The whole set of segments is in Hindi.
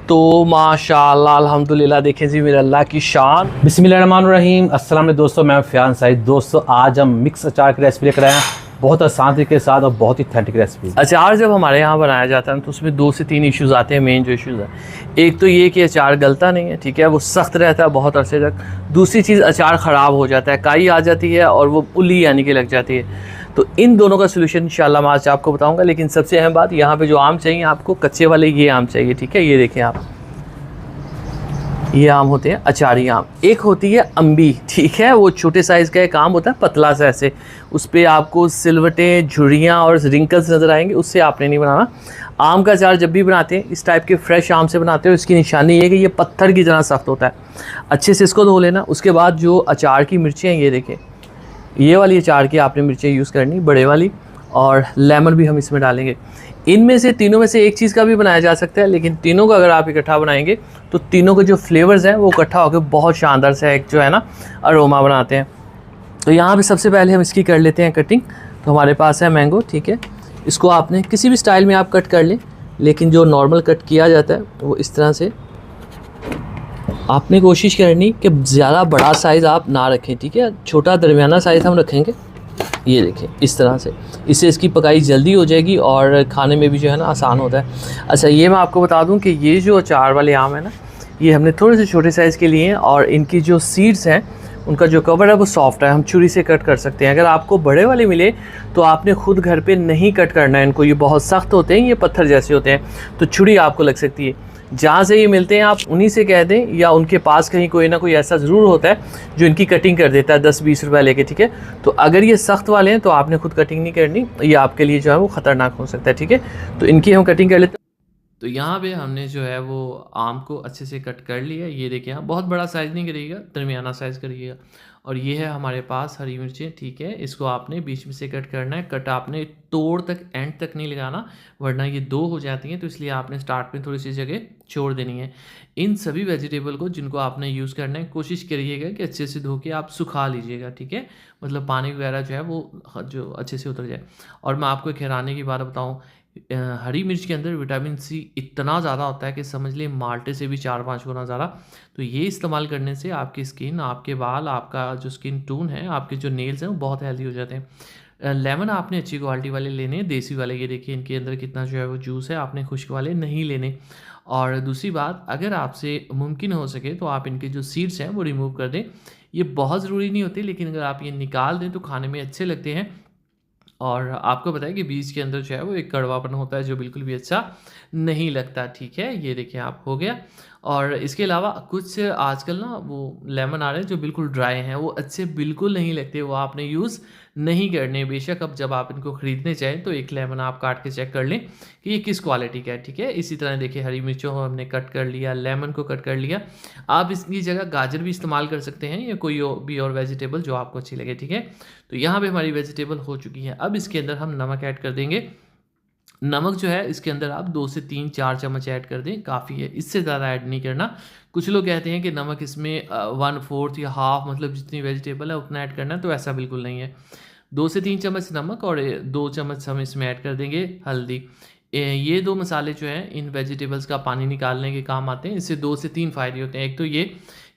तो माशाल्लाह अल्हम्दुलिल्लाह देखें जी मेरे अल्लाह की शान। बिस्मिल्लाहिर्रहमानिर्रहीम। अस्सलाम वालेकुम दोस्तों, मैं फ़यान साइद। दोस्तों आज हम मिक्स अचार की रेसिपी लेकर आए हैं, बहुत आसान तरीके के साथ और बहुत ही ऑथेंटिक रेसिपी। अचार जब हमारे यहाँ बनाया जाता है तो उसमें 2 से 3 इश्यूज़ आते हैं, मेन जो इश्यूज़ है। एक तो ये कि अचार गलता नहीं है, ठीक है, वो सख्त रहता है बहुत अरसे तक। दूसरी चीज़ अचार ख़राब हो जाता है, काई आ जाती है और वो उली यानी कि लग जाती है। तो इन दोनों का सोल्यूशन इंशाल्लाह मैं आज आपको बताऊँगा। लेकिन सबसे अहम बात, यहाँ पर जो आम चाहिए आपको, कच्चे वाले ये आम चाहिए, ठीक है। ये देखें आप, ये आम होते हैं अचारी आम। एक होती है अम्बी, ठीक है, वो छोटे साइज़ का एक आम होता है, पतला सा ऐसे, उस पर आपको सिलवटें, झुर्रियाँ और रिंकल्स नज़र आएंगे, उससे आपने नहीं बनाना। आम का अचार जब भी बनाते हैं इस टाइप के फ्रेश आम से बनाते हो, इसकी निशानी ये है कि ये पत्थर की तरह सख्त होता है। अच्छे से इसको धो लेना। उसके बाद जो अचार की मिर्चें हैं, ये देखें, ये वाली अचार की आपने मिर्चें यूज़ करनी, बड़े वाली, और लेमन भी हम इसमें डालेंगे। इनमें से तीनों में से एक चीज़ का भी बनाया जा सकता है, लेकिन तीनों का अगर आप इकट्ठा बनाएंगे तो तीनों के जो फ्लेवर्स हैं वो इकट्ठा होकर बहुत शानदार सा एक जो है ना अरोमा बनाते हैं। तो यहाँ पे सबसे पहले हम इसकी कर लेते हैं कटिंग। तो हमारे पास है मैंगो, ठीक है, इसको आपने किसी भी स्टाइल में आप कट कर लें, लेकिन जो नॉर्मल कट किया जाता है वो इस तरह से आपने कोशिश करनी कि ज़्यादा बड़ा साइज़ आप ना रखें, ठीक है, छोटा दरमियाना साइज़ हम रखेंगे। ये देखें इस तरह से, इससे इसकी पकाई जल्दी हो जाएगी और खाने में भी जो है ना आसान होता है। अच्छा, ये मैं आपको बता दूं कि ये जो अचार वाले आम है ना, ये हमने थोड़े से छोटे साइज़ के लिए हैं और इनकी जो सीड्स हैं उनका जो कवर है वो सॉफ्ट है, हम छुरी से कट कर सकते हैं। अगर आपको बड़े वाले मिले तो आपने ख़ुद घर पे नहीं कट करना है इनको, ये बहुत सख्त होते हैं, ये पत्थर जैसे होते हैं, तो छुरी आपको लग सकती है। जहाँ से ये मिलते हैं आप उन्हीं से कह दें, या उनके पास कहीं कोई ना कोई ऐसा ज़रूर होता है जो इनकी कटिंग कर देता है 10-20 रुपये लेके, ठीक है। तो अगर ये सख्त वाले हैं तो आपने खुद कटिंग नहीं करनी, ये आपके लिए जो है वो ख़तरनाक हो सकता है, ठीक है। तो इनकी हम कटिंग कर लेते हैं। तो यहाँ पे हमने जो है वो आम को अच्छे से कट कर लिया। ये देखिए, यहाँ बहुत बड़ा साइज़ नहीं करिएगा, दरमियाना साइज़ करिएगा। और ये है हमारे पास हरी मिर्चें, ठीक है, इसको आपने बीच में से कट करना है। कट आपने तोड़ तक, एंड तक नहीं लगाना, वरना ये 2 हो जाती हैं, तो इसलिए आपने स्टार्ट में थोड़ी सी जगह छोड़ देनी है। इन सभी वेजिटेबल को जिनको आपने यूज़ करना है, कोशिश करिएगा कि अच्छे से धो के आप सुखा लीजिएगा, ठीक है, मतलब पानी वगैरह जो है वो जो अच्छे से उतर जाए। और मैं आपको एक हैरानी की बात बताऊँ, हरी मिर्च के अंदर विटामिन सी इतना ज़्यादा होता है कि समझ लें माल्टे से भी 4-5 गुना ज़्यादा। तो ये इस्तेमाल करने से आपकी स्किन, आपके बाल, आपका जो स्किन टोन है, आपके जो नेल्स हैं वो बहुत हेल्दी हो जाते हैं। लेमन आपने अच्छी क्वालिटी वाले लेने हैं, देसी वाले। ये देखिए इनके अंदर कितना जो है वो जूस है, आपने खुश्क वाले नहीं लेने। और दूसरी बात, अगर आपसे मुमकिन हो सके तो आप इनके जो सीड्स हैं वो रिमूव कर दें। ये बहुत ज़रूरी नहीं होती, लेकिन अगर आप ये निकाल दें तो खाने में अच्छे लगते हैं। और आपको बताया कि बीज के अंदर जो है वो एक कड़वापन होता है जो बिल्कुल भी अच्छा नहीं लगता, ठीक है। ये देखिए आप, हो गया। और इसके अलावा कुछ आजकल ना वो लेमन आ रहे हैं जो बिल्कुल ड्राई हैं, वो अच्छे बिल्कुल नहीं लगते, वो आपने यूज़ नहीं करने। बेशक अब जब आप इनको ख़रीदने चाहें तो एक लेमन आप काट के चेक कर लें कि ये किस क्वालिटी का है, ठीक है। इसी तरह देखिए, हरी मिर्चों को हमने कट कर लिया, लेमन को कट कर लिया। आप इसकी जगह गाजर भी इस्तेमाल कर सकते हैं, या कोई भी और वेजिटेबल जो आपको अच्छी लगे, ठीक है। तो यहाँ पे हमारी वेजिटेबल हो चुकी है। अब इसके अंदर हम नमक ऐड कर देंगे। नमक जो है इसके अंदर आप 2 से 3-4 चम्मच ऐड कर दें, काफ़ी है, इससे ज़्यादा ऐड नहीं करना। कुछ लोग कहते हैं कि नमक इसमें 1/4 या हाफ, मतलब जितनी वेजिटेबल है उतना ऐड करना है, तो ऐसा बिल्कुल नहीं है। 2 से 3 चम्मच नमक और 2 चम्मच हम इसमें ऐड कर देंगे हल्दी। ये 2 मसाले जो हैं इन वेजिटेबल्स का पानी निकालने के काम आते हैं। इससे 2 से 3 फ़ायदे होते हैं। एक तो ये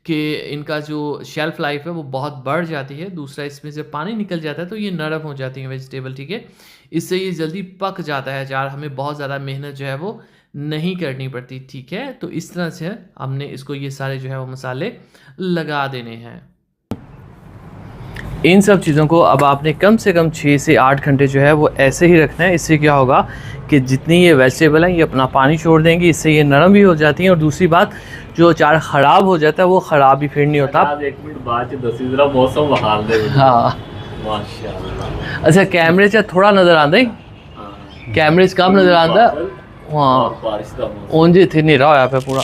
कि इनका जो शेल्फ़ लाइफ है वो बहुत बढ़ जाती है। दूसरा, इसमें से पानी निकल जाता है तो ये नरम हो जाती हैं वेजिटेबल, ठीक है। इससे ये जल्दी पक जाता है अचार, हमें बहुत ज़्यादा मेहनत जो है वो नहीं करनी पड़ती, ठीक है। तो इस तरह से हमने इसको ये सारे जो है वो मसाले लगा देने हैं। इन सब चीज़ों को अब आपने कम से कम 6 से 8 घंटे जो है वो ऐसे ही रखना है। इससे क्या होगा कि जितनी ये वेजिटेबल हैं ये अपना पानी छोड़ देंगी, इससे ये नरम भी हो जाती हैं। और दूसरी बात, जो अचार ख़राब हो जाता है वो ख़राब भी फिर नहीं होता। 1 मिनट बाद जरा मौसम बहाल दे। हाँ माशाल्लाह। अच्छा, कैमरे से थोड़ा नज़र आंदा ही, कैमरे से कम नज़र आंदा। हाँ, ऊंझ थे, नीरा होया पे पूरा।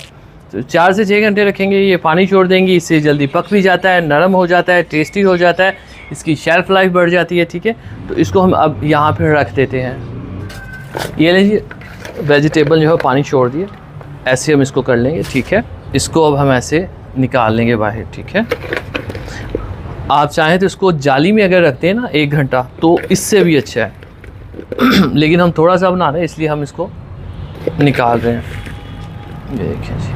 तो 4 से 6 घंटे रखेंगे, ये पानी छोड़ देंगी, इससे जल्दी पक भी जाता है, नरम हो जाता है, टेस्टी हो जाता है, इसकी शेल्फ़ लाइफ बढ़ जाती है, ठीक है। तो इसको हम अब यहाँ पर रख देते हैं। ये लीजिए, वेजिटेबल जो है पानी छोड़ दिए, ऐसे हम इसको कर लेंगे, ठीक है। इसको अब हम ऐसे निकाल लेंगे बाहर, ठीक है। आप चाहें तो इसको जाली में अगर रखते हैं ना 1 घंटा, तो इससे भी अच्छा है। लेकिन हम थोड़ा सा बना रहे हैं इसलिए हम इसको निकाल रहे हैं। ये देखिए जी।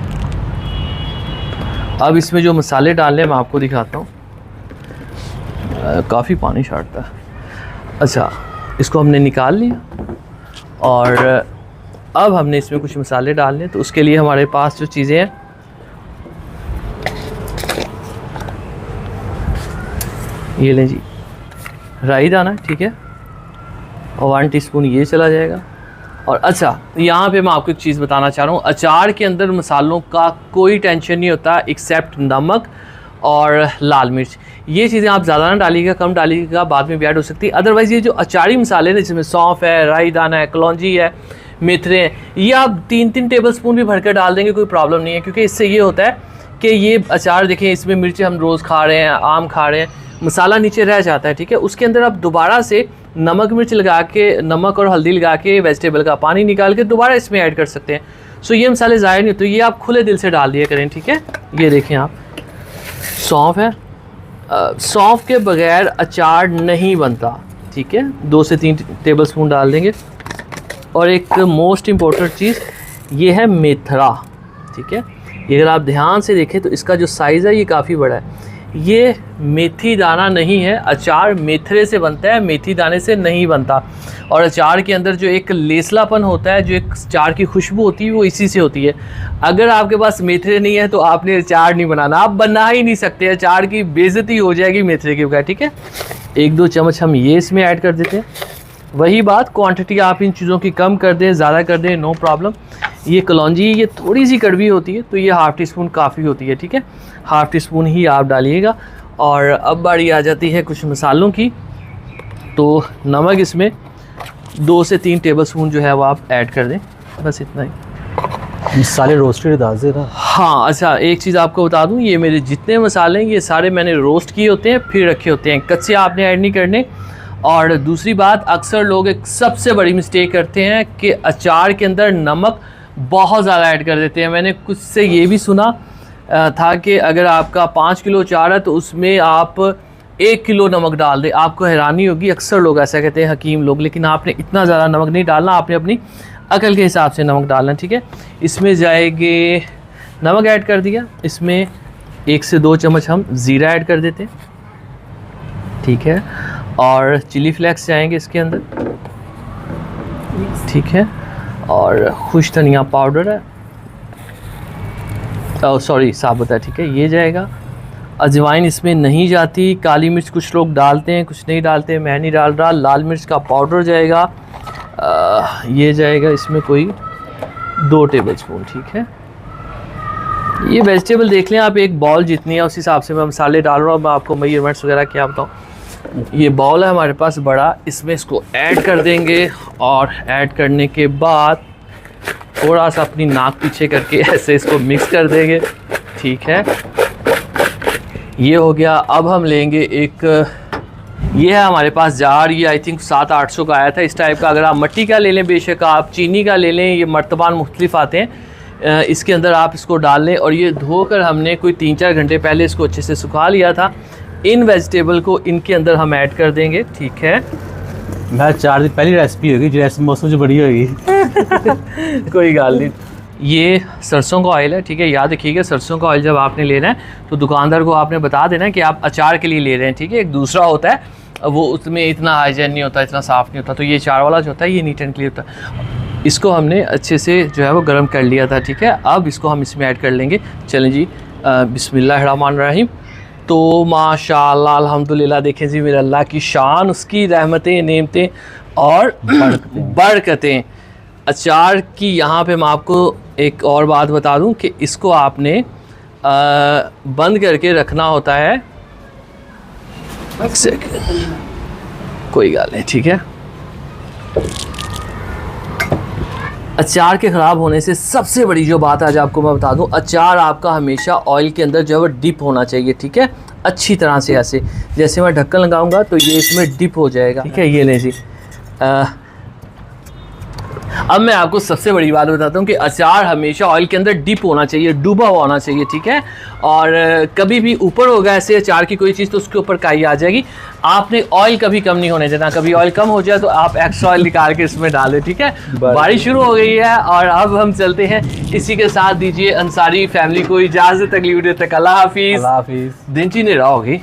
अब इसमें जो मसाले डालने मैं आपको दिखाता हूँ। काफ़ी पानी छाटता है। अच्छा, इसको हमने निकाल लिया और अब हमने इसमें कुछ मसाले डालने। तो उसके लिए हमारे पास जो चीज़ें हैं, ये लें जी राई दाना, ठीक है, और 1 टीस्पून ये चला जाएगा। और अच्छा, यहाँ पे मैं आपको एक चीज़ बताना चाह रहा हूँ, अचार के अंदर मसालों का कोई टेंशन नहीं होता एक्सेप्ट नमक और लाल मिर्च। ये चीज़ें आप ज़्यादा ना डालिएगा, कम डालिएगा, बाद में भी ऐड हो सकती है। अदरवाइज़ ये जो अचारी मसाले हैं जिसमें सौंफ है, राई दाना है, कलौंजी है, मेथरे हैं, ये आप 3-3 टेबलस्पून भी भर कर डाल देंगे, कोई प्रॉब्लम नहीं है। क्योंकि इससे ये होता है कि ये अचार देखें, इसमें मिर्ची हम रोज़ खा रहे हैं, आम खा रहे हैं, मसाला नीचे रह जाता है, ठीक है। उसके अंदर आप दोबारा से नमक मिर्च लगा के, नमक और हल्दी लगा के, वेजिटेबल का पानी निकाल के दोबारा इसमें ऐड कर सकते हैं। सो ये मसाले ज़ाया नहीं होते, ये आप खुले दिल से डाल दिया करें, ठीक है। ये देखें आप, सौंफ है, सौंफ के बगैर अचार नहीं बनता, ठीक है। 2 से 3 टेबलस्पून डाल देंगे। और एक मोस्ट इम्पॉर्टेंट चीज़ ये है मेथरा, ठीक है। ये अगर आप ध्यान से देखें तो इसका जो साइज़ है ये काफ़ी बड़ा है। ये मेथी दाना नहीं है, अचार मेथरे से बनता है, मेथी दाने से नहीं बनता। और अचार के अंदर जो एक लेसलापन होता है, जो एक अचार की खुशबू होती है, वो इसी से होती है। अगर आपके पास मेथरे नहीं है तो आपने अचार नहीं बनाना, आप बना ही नहीं सकते, अचार की बेइज्जती हो जाएगी मेथरे के बगैर, ठीक है। 1-2 चम्मच हम ये इसमें ऐड कर देते हैं। वही बात, क्वांटिटी आप इन चीज़ों की कम कर दें, ज़्यादा कर दें, नो प्रॉब्लम। ये कलौंजी ये थोड़ी सी कड़वी होती है, तो ये 1/2 टीस्पून काफ़ी होती है, ठीक है। 1/2 टीस्पून ही आप डालिएगा। और अब बारी आ जाती है कुछ मसालों की। तो नमक इसमें 2 से 3 टेबलस्पून जो है वो आप ऐड कर दें, बस इतना ही। मसाले रोस्टेड डाल दे ना। हाँ, अच्छा, एक चीज़ आपको बता दूं, ये मेरे जितने मसाले हैं ये सारे मैंने रोस्ट किए होते हैं, फिर रखे होते हैं, कच्चे आपने ऐड नहीं करने। और दूसरी बात, अक्सर लोग एक सबसे बड़ी मिस्टेक करते हैं कि अचार के अंदर नमक बहुत ज़्यादा ऐड कर देते हैं। मैंने कुछ से ये भी सुना था कि अगर आपका 5 किलो अचार है तो उसमें आप 1 किलो नमक डाल दें। आपको हैरानी होगी, अक्सर लोग ऐसा कहते हैं, हकीम लोग, लेकिन आपने इतना ज़्यादा नमक नहीं डालना, आपने अपनी अकल के हिसाब से नमक डालना, ठीक है। इसमें जाएंगे, नमक ऐड कर दिया, इसमें 1 से 2 चम्मच हम ज़ीरा ऐड कर देते हैं, ठीक है। और चिली फ्लेक्स जाएंगे इसके अंदर, ठीक है। और खुश धनिया पाउडर है, सॉरी साबुत है, ठीक है, ये जाएगा। अजवाइन इसमें नहीं जाती। काली मिर्च कुछ लोग डालते हैं, कुछ नहीं डालते, मैं नहीं डाल रहा। लाल मिर्च का पाउडर जाएगा, ये जाएगा इसमें कोई 2 टेबलस्पून, ठीक है। ये वेजिटेबल देख लें आप, एक बॉल जितनी है उस हिसाब से मैं मसाले डाल रहा हूँ। मैं आपको मेजरमेंट्स वगैरह क्या बताऊँ। ये बॉल है हमारे पास बड़ा, इसमें इसको ऐड कर देंगे। और ऐड करने के बाद थोड़ा सा अपनी नाक पीछे करके ऐसे इसको मिक्स कर देंगे, ठीक है। ये हो गया। अब हम लेंगे एक, ये है हमारे पास जार, ये आई थिंक 700-800 का आया था इस टाइप का। अगर आप मिट्टी का ले लें, बेशक आप चीनी का ले लें, ये मर्तबान मुख्तलिफ आते हैं। इसके अंदर आप इसको डाल लें। और ये धोकर हमने कोई 3-4 घंटे पहले इसको अच्छे से सुखा लिया था। इन वेजिटेबल को इनके अंदर हम ऐड कर देंगे, ठीक है। मैं 4 दिन पहली रेसिपी होगी, जो रेसिपी मौसम जो बड़ी होगी। कोई गाल नहीं। ये सरसों का ऑयल है, ठीक है। याद रखिएगा, सरसों का ऑयल जब आपने लेना है तो दुकानदार को आपने बता देना है कि आप अचार के लिए ले रहे हैं, ठीक है। एक दूसरा होता है वो उसमें इतना हाइजीन नहीं होता, इतना साफ़ नहीं होता। तो ये अचार वाला जो होता है ये नीट एंड क्लियर होता है। इसको हमने अच्छे से जो है वो गर्म कर लिया था, ठीक है। अब इसको हम इसमें ऐड कर लेंगे। चलें जी, बिस्मिल्लाहिर्रहमानिर्रहीम। तो माशाअल्लाह अल्हम्दुलिल्लाह, देखें जी मेरे अल्लाह की शान, उसकी रहमतें, नेमतें और बरकतें। अचार की यहाँ पे मैं आपको एक और बात बता दूँ कि इसको आपने बंद करके रखना होता है। एक सेकंड, कोई गाल नहीं, ठीक है। अचार के ख़राब होने से सबसे बड़ी जो बात आज आपको मैं बता दूं, अचार आपका हमेशा ऑयल के अंदर जो है वो डिप होना चाहिए, ठीक है। अच्छी तरह से ऐसे जैसे मैं ढक्कन लगाऊंगा तो ये इसमें डिप हो जाएगा, ठीक है। ये लें जी, अब मैं आपको सबसे बड़ी बात बताता हूँ कि अचार हमेशा ऑयल के अंदर डिप होना चाहिए, डूबा हुआ होना चाहिए, ठीक है। और कभी भी ऊपर होगा ऐसे अचार की कोई चीज़ तो उसके ऊपर काई आ जाएगी। आपने ऑयल कभी कम नहीं होने देना, कभी ऑयल कम हो जाए तो आप एक्स्ट्रा ऑयल निकाल के इसमें डालें, ठीक है। बारिश शुरू हो गई है और अब हम चलते हैं। इसी के साथ दीजिए अंसारी फैमिली को इजाज़त, अगली वीडियो तक अल्लाह हाफिज़। अल्लाह हाफिज़। दिन ची नहीं रहोगी।